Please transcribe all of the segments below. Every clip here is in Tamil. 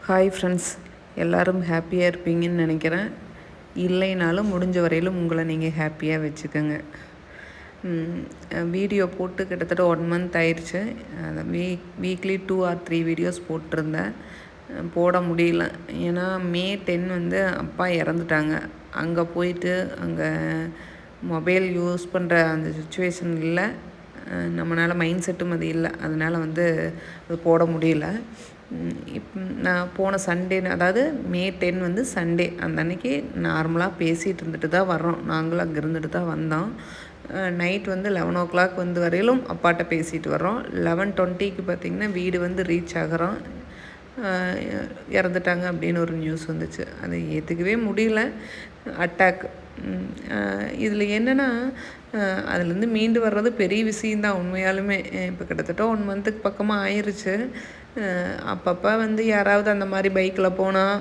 ஹாய் ஃப்ரெண்ட்ஸ், எல்லோரும் ஹாப்பியாக இருப்பீங்கன்னு நினைக்கிறேன். இல்லைனாலும் முடிஞ்ச வரையிலும் உங்களை நீங்கள் ஹாப்பியாக வச்சுக்கோங்க. வீடியோ போட்டு கிட்டத்தட்ட 1 மந்த் ஆயிடுச்சு. அதை வீக்லி 2 or 3 வீடியோஸ் போட்டிருந்தேன். போட முடியல. ஏன்னா May 10 வந்து அப்பா இறந்துட்டாங்க. அங்கே போயிட்டு அங்கே மொபைல் யூஸ் பண்ணுற அந்த சுச்சுவேஷன் இல்லை. நம்மளால் மைண்ட் செட்டும் அது இல்லை. அதனால் வந்து அது போட முடியல. நான் போன சண்டே, அதாவது May 10 வந்து சண்டே, அந்த அன்றைக்கி நார்மலாக பேசிகிட்டு இருந்துட்டு தான் வர்றோம். நாங்களும் அங்கே இருந்துட்டு தான் வந்தோம். நைட் வந்து 11 o'clock வந்து வரையிலும் அப்பாட்ட பேசிட்டு வர்றோம். 11:20க்கு பார்த்திங்கன்னா வீடு வந்து ரீச் ஆகிறோம். இறந்துட்டாங்க அப்படின்னு ஒரு நியூஸ் வந்துச்சு. அது ஏற்றுக்கவே முடியல. அட்டாக். இதில் என்னென்னா, அதுலேருந்து மீண்டு வர்றது பெரிய விஷயந்தான் உண்மையாலுமே. இப்போ கிட்டத்தட்ட 1 மந்த்துக்கு பக்கமாக ஆயிடுச்சு. அப்பப்போ வந்து யாராவது அந்த மாதிரி பைக்கில் போனால்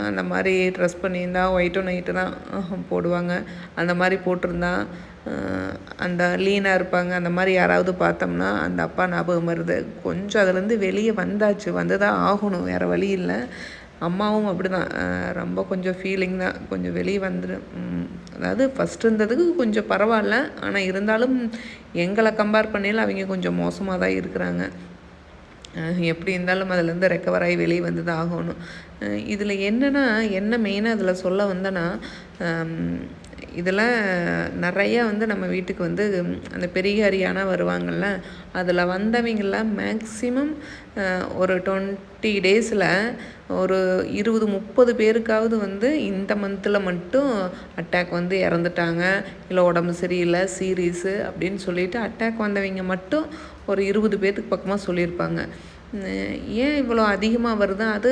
அந்த மாதிரி ட்ரெஸ் பண்ணியிருந்தா ஒயிட் அண்ட் ஒயிட்டு தான் போடுவாங்க. அந்த மாதிரி போட்டிருந்தா அந்த லீனாக இருப்பாங்க. அந்த மாதிரி யாராவது பார்த்தோம்னா அந்த அப்பா ஞாபகம் வருது. கொஞ்சம் அதுலேருந்து வெளியே வந்தாச்சு, வந்து தான் ஆகணும், வேறு வழி இல்லை. அம்மாவும் அப்படி தான், ரொம்ப கொஞ்சம் ஃபீலிங் தான். கொஞ்சம் வெளியே வந்துடும். அதாவது ஃபஸ்ட் இருந்ததுக்கு கொஞ்சம் பரவாயில்ல. ஆனால் இருந்தாலும் எங்களை கம்பேர் பண்ணையில் அவங்க கொஞ்சம் மோசமாக தான் இருக்கிறாங்க. எப்படி இருந்தாலும் அதிலேருந்து ரெக்கவர் ஆகி வெளியே வந்து தான் ஆகணும். இதில் என்னென்னா, என்ன மெயினாக இதில் சொல்ல வந்தேன்னா, இதில் நிறையா வந்து நம்ம வீட்டுக்கு வந்து அந்த பெரிய ஹரியானா வருவாங்கள்ல, அதில் வந்தவங்கள மேக்ஸிமம் ஒரு 20 டேஸில் ஒரு 20-30 பேருக்காவது வந்து இந்த மந்தில் மட்டும் அட்டாக் வந்து இறந்துட்டாங்க. இல்லை உடம்பு சரியில்லை, சீரியஸு அப்படின்னு சொல்லிட்டு அட்டாக் வந்தவங்க மட்டும் ஒரு 20 பேர்த்துக்கு பக்கமாக சொல்லியிருப்பாங்க. ஏன் இவ்வளோ அதிகமாக வருது? அது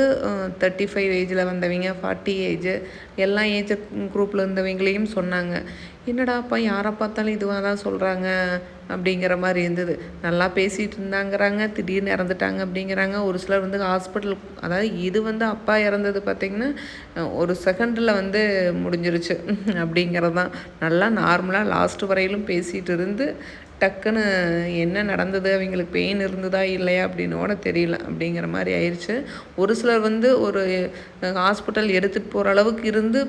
35 ஏஜில் வந்தவங்க, 40 ஏஜ், எல்லா ஏஜ் குரூப்பில் இருந்தவங்களையும் சொன்னாங்க. என்னடாப்பா யாரை பார்த்தாலும் இதுவாக தான் சொல்கிறாங்க அப்படிங்கிற மாதிரி இருந்தது. நல்லா பேசிகிட்டு இருந்தாங்கிறாங்க, திடீர்னு இறந்துட்டாங்க அப்படிங்கிறாங்க. ஒரு சிலர் வந்து ஹாஸ்பிட்டல், அதாவது இது வந்து அப்பா இறந்தது பார்த்திங்கன்னா ஒரு செகண்டில் வந்து முடிஞ்சிருச்சு அப்படிங்கிறது தான். நல்லா நார்மலாக லாஸ்ட் வரையிலும் பேசிகிட்டு இருந்து டக்குன்னு என்ன நடந்தது, அவங்களுக்கு பெயின் இருந்ததா இல்லையா அப்படின்னு கூட தெரியல அப்படிங்கிற மாதிரி ஆயிடுச்சு. ஒரு சிலர் வந்து ஒரு ஹாஸ்பிட்டல் எடுத்துகிட்டு போகிற அளவுக்கு இருந்து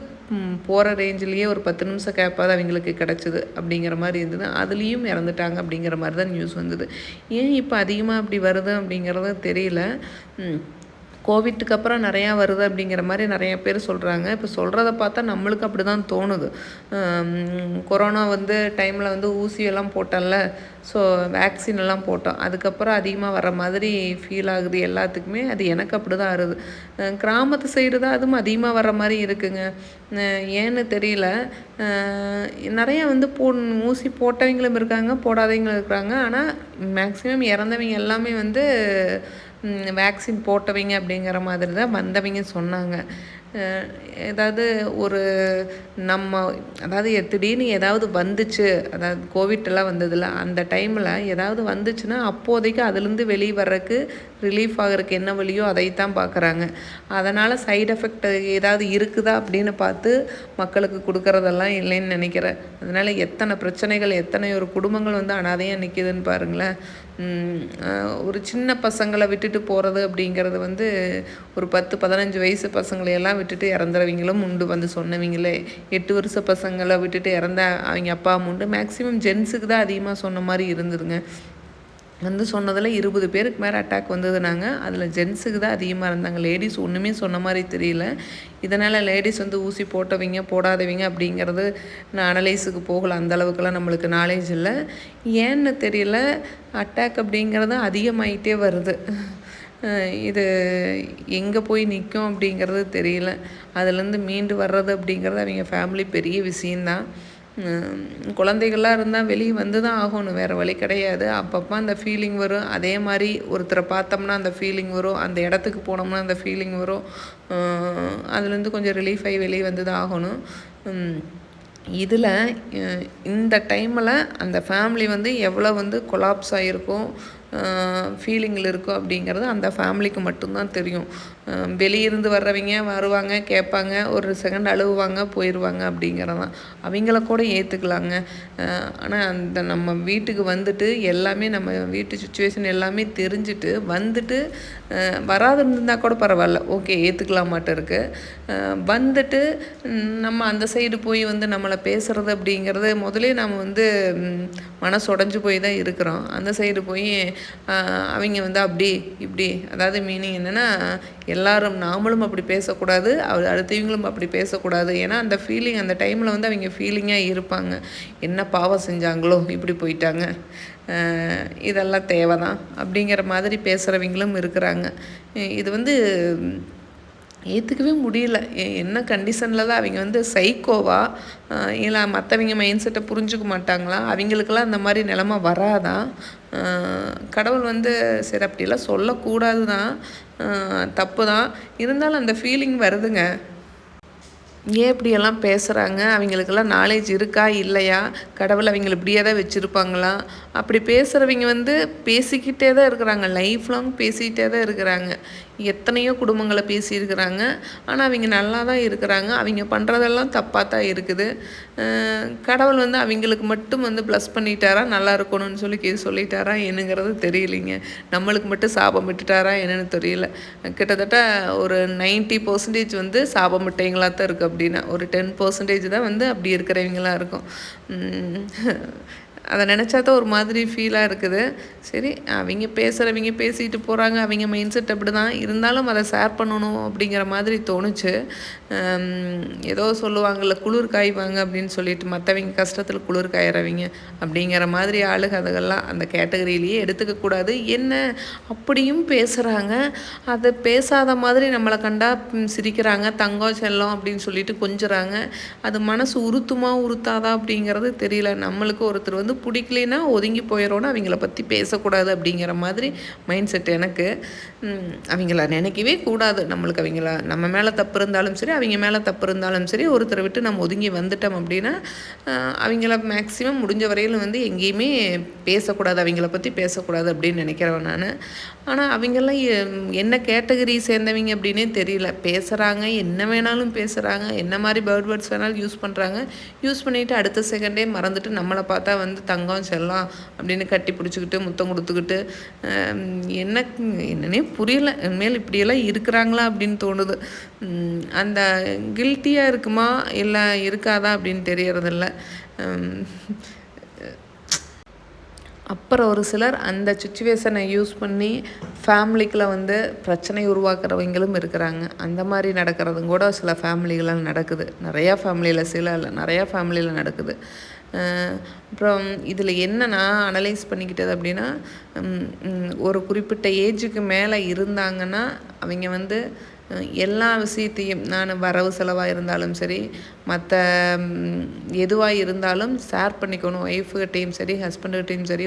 போகிற ரேஞ்சிலேயே ஒரு 10 நிமிஷம் கேப்பாவது அவங்களுக்கு கிடச்சிது அப்படிங்கிற மாதிரி இருந்தது. அதுலேயும் இறந்துட்டாங்க அப்படிங்கிற மாதிரி தான் நியூஸ் வந்தது. ஏன் இப்போ அதிகமாக அப்படி வருது அப்படிங்கிறது தெரியல. கோவிட்டுக்கு அப்புறம் நிறையா வருது அப்படிங்கிற மாதிரி நிறைய பேர் சொல்கிறாங்க. இப்போ சொல்கிறத பார்த்தா நம்மளுக்கு அப்படி தான் தோணுது. கொரோனா வந்து டைமில் வந்து ஊசியெல்லாம் போட்டோம்ல, ஸோ வேக்சின் எல்லாம் போட்டோம். அதுக்கப்புறம் அதிகமாக வர மாதிரி ஃபீல் ஆகுது எல்லாத்துக்குமே. அது எனக்கு அப்படி தான் ஆகுது. கிராமத்து சைடு தான் அதுவும் அதிகமாக வர மாதிரி இருக்குங்க. ஏன்னு தெரியல. நிறையா வந்து ஊசி போட்டவங்களும் இருக்காங்க, போடாதவங்களும் இருக்கிறாங்க. ஆனால் மேக்ஸிமம் இறந்தவங்க எல்லாமே வந்து வேக்சின் போட்டவங்க அப்படிங்கிற மாதிரி தான் வந்தவங்க சொன்னாங்க. ஏதாவது ஒரு அதாவது திடீர்னு ஏதாவது வந்துச்சு, அதாவது கோவிட்டெல்லாம் வந்ததில்ல, அந்த டைமில் ஏதாவது வந்துச்சுன்னா அப்போதைக்கு அதுலேருந்து வெளியே வர்றதுக்கு, ரிலீஃப் ஆகிறதுக்கு என்ன வழியோ அதைத்தான் பார்க்குறாங்க. அதனால் சைடு எஃபெக்ட் ஏதாவது இருக்குதா அப்படின்னு பார்த்து மக்களுக்கு கொடுக்குறதெல்லாம் இல்லைன்னு நினைக்கிறேன். அதனால் எத்தனை பிரச்சனைகள், எத்தனை ஒரு குடும்பங்கள் வந்து அனாதையாக நிற்கிதுன்னு பாருங்களேன். ஒரு சின்ன பசங்களை விட்டுட்டு போகிறது அப்படிங்கிறது வந்து ஒரு 10-15 வயசு பசங்களையெல்லாம் விட்டுட்டு இறந்துறவங்களும் உண்டு. வந்து சொன்னவங்களே 8 வருஷ பசங்களை விட்டுட்டு இறந்த அவங்க அப்பா உண்டு. மேக்ஸிமம் ஜென்ஸுக்கு தான் அதிகமாக சொன்ன மாதிரி இருந்ததுங்க. வந்து சொன்னதில் 20 பேருக்கு மேலே அட்டாக் வந்ததுனாங்க. அதில் ஜென்ஸுக்கு தான் அதிகமாக இருந்தாங்க. லேடிஸ் ஒன்றுமே சொன்ன மாதிரி தெரியல. இதனால் லேடிஸ் வந்து ஊசி போட்டவங்க போடாதவங்க அப்படிங்கிறது நான் அனலைஸுக்கு போகலை. அந்தளவுக்குலாம் நம்மளுக்கு நாலேஜ் இல்லை. ஏன்னு தெரியல, அட்டாக் அப்படிங்கிறது அதிகமாகிட்டே வருது. இது எங்கே போய் நிற்கும் அப்படிங்கிறது தெரியல. அதுலேருந்து மீண்டு வர்றது அப்படிங்கிறது அவங்க ஃபேமிலி பெரிய விஷயந்தான். குழந்தைகள்லாம் இருந்தால் வெளியே வந்து தான் ஆகணும், வேறு வழி கிடையாது. அப்பப்போ அந்த ஃபீலிங் வரும். அதே மாதிரி ஒருத்தரை பார்த்தோம்னா அந்த ஃபீலிங் வரும், அந்த இடத்துக்கு போனோம்னா அந்த ஃபீலிங் வரும். அதுலேருந்து கொஞ்சம் ரிலீஃப் ஆகி வெளியே வந்து தான் ஆகணும். இதில் இந்த டைமில் அந்த ஃபேமிலி வந்து எவ்வளோ வந்து கொலாப்ஸ் ஆகிருக்கும், ஃபீலிங்கில் இருக்கோம் அப்படிங்கிறது அந்த ஃபேமிலிக்கு மட்டும்தான் தெரியும். வெளியிருந்து வர்றவங்க வருவாங்க, கேட்பாங்க, ஒரு செகண்ட் அழுவாங்க, போயிடுவாங்க அப்படிங்கிறதான். அவங்கள கூட ஏற்றுக்கலாங்க. ஆனால் அந்த நம்ம வீட்டுக்கு வந்துட்டு எல்லாமே நம்ம வீட்டு சுச்சுவேஷன் எல்லாமே தெரிஞ்சுட்டு வந்துட்டு வராது இருந்தால் கூட பரவாயில்ல, ஓகே ஏற்றுக்கலாமாட்ட இருக்குது. வந்துட்டு நம்ம அந்த சைடு போய் வந்து நம்மளை பேசுகிறது அப்படிங்கிறது முதலே நம்ம வந்து மனசு உடஞ்சி போய் தான் இருக்கிறோம். அந்த சைடு போய் அவங்க வந்து அப்படி இப்படி, அதாவது மீனிங் என்னென்னா எல்லாரும் நாமளும் அப்படி பேசக்கூடாது, அடுத்தவங்களும் அப்படி பேசக்கூடாது. ஏன்னா அந்த ஃபீலிங் அந்த டைமில் வந்து அவங்க ஃபீலிங்காக இருப்பாங்க. என்ன பாவம் செஞ்சாங்களோ இப்படி போயிட்டாங்க, இதெல்லாம் தேவைதான் அப்படிங்கிற மாதிரி பேசுகிறவங்களும் இருக்கிறாங்க. இது வந்து ஏற்றுக்கவே முடியல. என்ன கண்டிஷனில் தான் அவங்க வந்து சைக்கோவா இல்லை மற்றவங்க மைண்ட் செட்டை புரிஞ்சுக்க மாட்டாங்களா, அவங்களுக்கெல்லாம் அந்த மாதிரி நிலமை வராதான். கடவுள் வந்து சரி அப்படிலாம் சொல்லக்கூடாது தான், தப்பு தான், இருந்தாலும் அந்த ஃபீலிங் வருதுங்க. ஏன் இப்படியெல்லாம் பேசுகிறாங்க, அவங்களுக்கெல்லாம் நாலேஜ் இருக்கா இல்லையா, கடவுள் அவங்கள இப்படியே தான் வச்சுருப்பாங்களா? அப்படி பேசுகிறவங்க வந்து பேசிக்கிட்டே தான் இருக்கிறாங்க, லைஃப் லாங் பேசிக்கிட்டே தான் இருக்கிறாங்க. எத்தனையோ குடும்பங்களை பேசியிருக்கிறாங்க, ஆனால் அவங்க நல்லா தான் இருக்கிறாங்க. அவங்க பண்ணுறதெல்லாம் தப்பாக தான் இருக்குது. கடவுள் வந்து அவங்களுக்கு மட்டும் வந்து ப்ளஸ் பண்ணிட்டாரா, நல்லா இருக்கணும்னு சொல்லி சொல்லிட்டாரா என்னங்கிறது தெரியலைங்க. நம்மளுக்கு மட்டும் சாபம் விட்டுட்டாரா என்னன்னு தெரியல. கிட்டத்தட்ட ஒரு 90% வந்து சாபம் விட்டவங்களாக தான் இருக்குது. அப்படின்னா ஒரு 10% தான் வந்து அப்படி இருக்கிறவங்களாம் இருக்கும். அதை நினச்சா தான் ஒரு மாதிரி ஃபீலாக இருக்குது. சரி, அவங்க பேசுகிறவங்க பேசிட்டு போகிறாங்க, அவங்க மைண்ட் செட் அப்படி தான் இருந்தாலும் அதை ஷேர் பண்ணணும் அப்படிங்கிற மாதிரி தோணுச்சு. ஏதோ சொல்லுவாங்கள்ல, குளிர் காய்வாங்க அப்படின்னு சொல்லிட்டு, மற்றவங்க கஷ்டத்தில் குளிர் காயிறவங்க அப்படிங்கிற மாதிரி ஆளுக அதுகெல்லாம் அந்த கேட்டகரியிலேயே எடுத்துக்கக்கூடாது. என்ன அப்படியும் பேசுகிறாங்க, அதை பேசாத மாதிரி நம்மளை கண்டா சிரிக்கிறாங்க, தங்கம் செல்லம் அப்படின்னு சொல்லிட்டு கொஞ்சுறாங்க. அது மனசு உறுத்தாதா அப்படிங்கிறது தெரியல. நம்மளுக்கு ஒருத்தர் வந்து பிடிக்கலைன்னா ஒதுங்கி போயிடறோன்னு அவங்கள பற்றி பேசக்கூடாது அப்படிங்கிற மாதிரி மைண்ட் செட் எனக்கு. அவங்கள நினைக்கவே கூடாது. நம்மளுக்கு அவங்கள நம்ம மேலே தப்பு இருந்தாலும் சரி, அவங்க மேலே தப்பு இருந்தாலும் சரி, ஒருத்தரை விட்டு நம்ம ஒதுங்கி வந்துட்டோம் அப்படின்னா அவங்கள மேக்ஸிமம் முடிஞ்ச வரையிலும் வந்து எங்கேயுமே பேசக்கூடாது, அவங்கள பற்றி பேசக்கூடாது அப்படின்னு நினைக்கிறவன் நான். ஆனால் அவங்கெல்லாம் என்ன கேட்டகரி சேர்ந்தவங்க அப்படின்னே தெரியல. பேசுகிறாங்க, என்ன வேணாலும் பேசுகிறாங்க, என்ன மாதிரி வேர்ட்ஸ் வேணாலும் யூஸ் பண்ணுறாங்க. யூஸ் பண்ணிவிட்டு அடுத்த செகண்டே மறந்துட்டு நம்மளை பார்த்தா வந்து தங்கம் செல்லம் அப்படின்னு கட்டி பிடிச்சிக்கிட்டு முத்தம் கொடுத்துக்கிட்டு என்னன்னே புரியல. இனிமேல் இப்படியெல்லாம் இருக்கிறாங்களா அப்படின்னு தோணுது. அந்த கில்ட்டியாக இருக்குமா இல்லை இருக்காதா அப்படின்னு தெரியறதில்ல. அப்புறம் ஒரு சிலர் அந்த சுச்சுவேஷனை யூஸ் பண்ணி ஃபேமிலிக்குள்ள வந்து பிரச்சனை உருவாக்குறவங்களும் இருக்கிறாங்க. அந்த மாதிரி நடக்கிறதும் கூட சில ஃபேமிலிகளால் நடக்குது. நிறையா ஃபேமிலியில், சில இல்லை நிறையா ஃபேமிலியில் நடக்குது. அப்புறம் இதில் என்ன நான் அனலைஸ் பண்ணிக்கிட்டது அப்படின்னா, ஒரு குறிப்பிட்ட ஏஜுக்கு மேலே இருந்தாங்கன்னா அவங்க வந்து எல்லா விஷயத்தையும், நான் வரவு செலவாக இருந்தாலும் சரி, மற்ற எதுவாக இருந்தாலும் ஷேர் பண்ணிக்கணும். ஒய்ஃபுகிட்டையும் சரி, ஹஸ்பண்டுகிட்டையும் சரி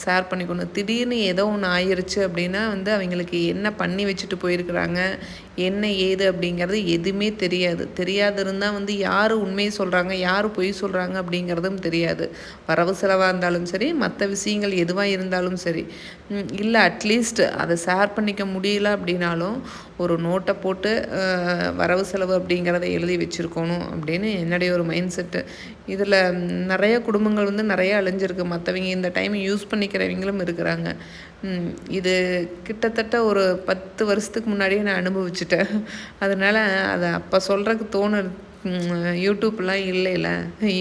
ஷேர் பண்ணிக்கணும். திடீர்னு ஏதோ ஒன்று ஆயிடுச்சு அப்படின்னா வந்து அவங்களுக்கு என்ன பண்ணி வச்சுட்டு போயிருக்கிறாங்க, என்ன ஏது அப்படிங்கிறது எதுவுமே தெரியாது இருந்தால் வந்து யார் உண்மையை சொல்கிறாங்க, யார் பொய் சொல்கிறாங்க அப்படிங்கிறதும் தெரியாது. வரவு செலவாக இருந்தாலும் சரி, மற்ற விஷயங்கள் எதுவாக இருந்தாலும் சரி. இல்லை அட்லீஸ்ட் அதை ஷேர் பண்ணிக்க முடியல அப்படின்னாலும் ஒரு நோட்டை போட்டு வரவு செலவு அப்படிங்கிறத எழுதி வச்சுருக்கணும் அப்படின்னு என்னுடைய ஒரு மைண்ட் செட்டு. இதில் நிறைய குடும்பங்கள் வந்து நிறைய அழிஞ்சிருக்கு. மற்றவங்க இந்த டைம் யூஸ் பண்ணிக்கிறவங்களும் இருக்கிறாங்க. இது கிட்டத்தட்ட ஒரு 10 வருஷத்துக்கு முன்னாடியே நான் அனுபவிச்சிட்டேன். அதனால் அதை அப்போ சொல்கிறதுக்கு தோணுது. யூடியூப்லாம் இல்லைல்ல,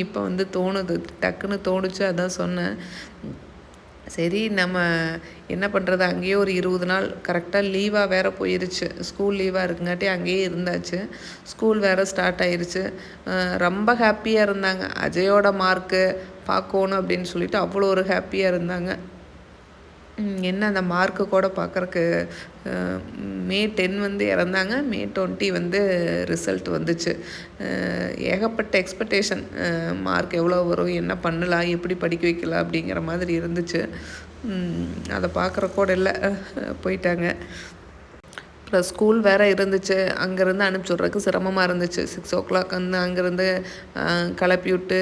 இப்போ வந்து தோணுது, டக்குன்னு தோணுச்சு, அதான் சொன்னேன். சரி, நம்ம என்ன பண்ணுறது, அங்கேயே ஒரு 20 நாள் கரெக்டாக லீவாக வேறு போயிருச்சு. ஸ்கூல் லீவாக இருக்குங்காட்டி அங்கேயே இருந்தாச்சு. ஸ்கூல் வேறு ஸ்டார்ட் ஆயிடுச்சு. ரொம்ப ஹாப்பியாக இருந்தாங்க. அஜயோட மார்க்கு பார்க்கணும் அப்படின்னு சொல்லிட்டு அவ்வளோ ஒரு ஹாப்பியாக இருந்தாங்க. என்ன அந்த மார்க்கு கூட பார்க்குறக்கு May 10 வந்து இறந்தாங்க. May 20 வந்து ரிசல்ட் வந்துச்சு. ஏகப்பட்ட எக்ஸ்பெக்டேஷன், மார்க் எவ்வளோ வரும், என்ன பண்ணலாம், எப்படி படிக்க வைக்கலாம் அப்படிங்கிற மாதிரி இருந்துச்சு. அதை பார்க்குற கூட இல்லை, போயிட்டாங்க. ப்ளஸ் ஸ்கூல் வேறு இருந்துச்சு. அங்கேருந்து அனுப்பிச்சி விட்றதுக்கு சிரமமாக இருந்துச்சு. 6:00 வந்து அங்கேருந்து கிளப்பி விட்டு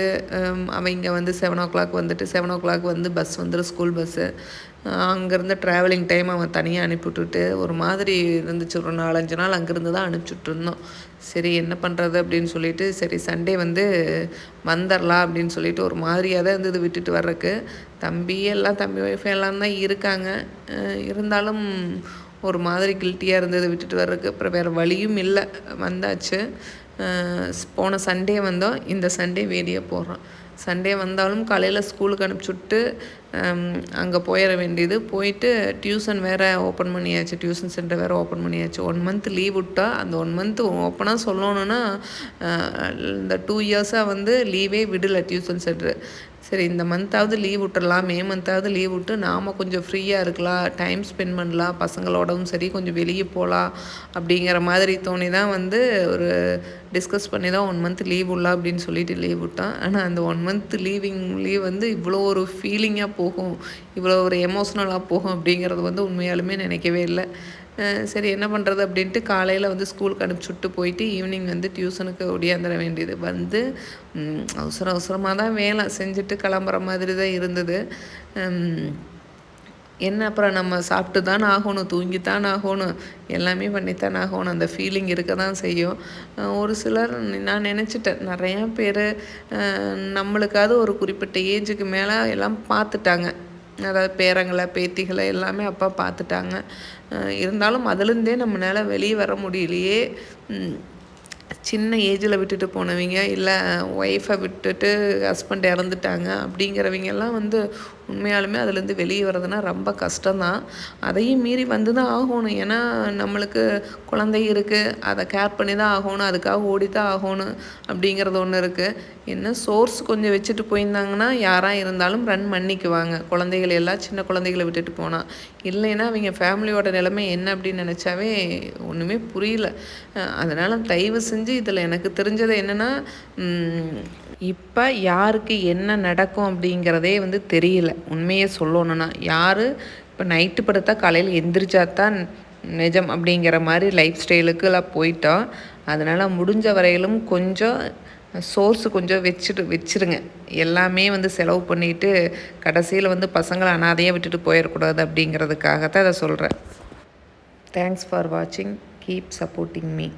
அவங்க வந்து 7:00 வந்துட்டு 7:00 வந்து பஸ் வந்துடும், ஸ்கூல் பஸ்ஸு. அங்கேருந்து ட்ராவலிங் டைம் அவன் தனியாக அனுப்பிவிட்டுட்டு ஒரு மாதிரி இருந்துச்சு. ஒரு 4-5 நாள் அங்கேருந்து தான் அனுப்பிச்சுட்ருந்தோம். சரி என்ன பண்ணுறது அப்படின்னு சொல்லிட்டு, சரி சண்டே வந்து வந்துடலாம் அப்படின்னு சொல்லிட்டு ஒரு மாதிரியாக தான் இருந்தது விட்டுட்டு வர்றதுக்கு. தம்பி ஒய்ஃப் எல்லாம் தான் இருக்காங்க. இருந்தாலும் ஒரு மாதிரி கில்ட்டியாக இருந்தது விட்டுட்டு வர்றதுக்கு. அப்புறம் வேறு வழியும் இல்லை, வந்தாச்சு. போன சண்டே வந்தோம், இந்த சண்டே வேடியை போடுறோம். சண்டே வந்தாலும் காலையில் ஸ்கூலுக்கு அனுப்பிச்சுட்டு அங்கே போயிட வேண்டியது. போயிட்டு டியூஷன் வேறு ஓப்பன் பண்ணியாச்சு, டியூஷன் சென்டர் வேறு ஓப்பன் பண்ணியாச்சு. 1 மந்த் லீவ் விட்டால் அந்த 1 மந்த் ஓப்பனாக சொல்லணுன்னா இந்த 2 இயர்ஸாக வந்து லீவே விடலை டியூஷன் சென்டரு. சரி இந்த மந்த்தாவது லீவ் விட்டுடலாம், மே மந்த்தாவது லீவ் விட்டு நாம் கொஞ்சம் ஃப்ரீயாக இருக்கலாம், டைம் ஸ்பெண்ட் பண்ணலாம், பசங்களோடவும் சரி கொஞ்சம் வெளியே போகலாம் அப்படிங்கிற மாதிரி தோணி தான் வந்து ஒரு டிஸ்கஸ் பண்ணி தான் 1 மந்த் லீவ் விடலாம் அப்படின்னு சொல்லிட்டு லீவ் விட்டான். ஆனால் அந்த 1 மந்த் லீவ் வந்து இவ்வளோ ஒரு ஃபீலிங்காக போகும், இவ்வளோ ஒரு எமோஷ்னலாக போகும் அப்படிங்கிறது வந்து உண்மையாலுமே நினைக்கவே இல்லை. சரி என்ன பண்ணுறது அப்படின்ட்டு காலையில் வந்து ஸ்கூலுக்கு அனுப்பிச்சுட்டு போயிட்டு ஈவினிங் வந்து டியூஷனுக்கு ஒடியாந்துட வேண்டியது. வந்து அவசரமாக தான் வேலை செஞ்சுட்டு கிளம்புற மாதிரி தான் இருந்தது. என்ன அப்புறம் நம்ம சாப்பிட்டு தானே ஆகணும், தூங்கித்தான் ஆகணும், எல்லாமே பண்ணித்தான் ஆகணும். அந்த ஃபீலிங் இருக்க தான் செய்யும். ஒரு சிலர் நான் நினச்சிட்டேன், நிறையா பேர் நம்மளுக்காவது ஒரு குறிப்பிட்ட ஏஜுக்கு மேலே எல்லாம் பார்த்துட்டாங்க. அதாவது பேரங்களை பேத்திகளை எல்லாமே அப்பா பார்த்துட்டாங்க. இருந்தாலும் அதுலேருந்தே நம்மளால் வெளியே வர முடியலையே. சின்ன ஏஜில் விட்டுட்டு போனவங்க, இல்லை ஒய்ஃபை விட்டுட்டு ஹஸ்பண்ட் இறந்துட்டாங்க அப்படிங்கிறவங்கெல்லாம் வந்து உண்மையாலுமே அதுலேருந்து வெளியே வர்றதுனா ரொம்ப கஷ்டம்தான். அதையும் மீறி வந்து தான் ஆகணும். ஏன்னா நம்மளுக்கு குழந்தை இருக்குது, அதை கேர் பண்ணி தான் ஆகணும், அதுக்காக ஓடி தான் ஆகணும் அப்படிங்கிறது ஒன்று இருக்குது. என்ன சோர்ஸ் கொஞ்சம் வச்சுட்டு போயிருந்தாங்கன்னா யாராக இருந்தாலும் ரன் பண்ணிக்குவாங்க, குழந்தைகள் எல்லாம் சின்ன குழந்தைகளை விட்டுட்டு போனால். இல்லைன்னா அவங்க ஃபேமிலியோட நிலைமை என்ன அப்படின்னு நினச்சாவே ஒன்றுமே புரியல. அதனால் தயவு செஞ்சு இதில் எனக்கு தெரிஞ்சது என்னென்னா, இப்போ யாருக்கு என்ன நடக்கும் அப்படிங்கிறதே வந்து தெரியல. உண்மையை சொல்லணுன்னா யார் இப்போ நைட்டு படுத்தா காலையில் எந்திரிச்சா தான் நிஜம் அப்படிங்கிற மாதிரி லைஃப் ஸ்டைலுக்குலாம் போயிட்டோம். அதனால் முடிஞ்ச வரையிலும் கொஞ்சம் சோர்ஸு கொஞ்சம் வச்சுருங்க. எல்லாமே வந்து செலவு பண்ணிவிட்டு கடைசியில் வந்து பசங்களை அனாதையாக விட்டுட்டு போயிடக்கூடாது அப்படிங்கிறதுக்காக தான் அதை சொல்கிறேன். தேங்க்ஸ் ஃபார் வாட்சிங். Keep supporting me.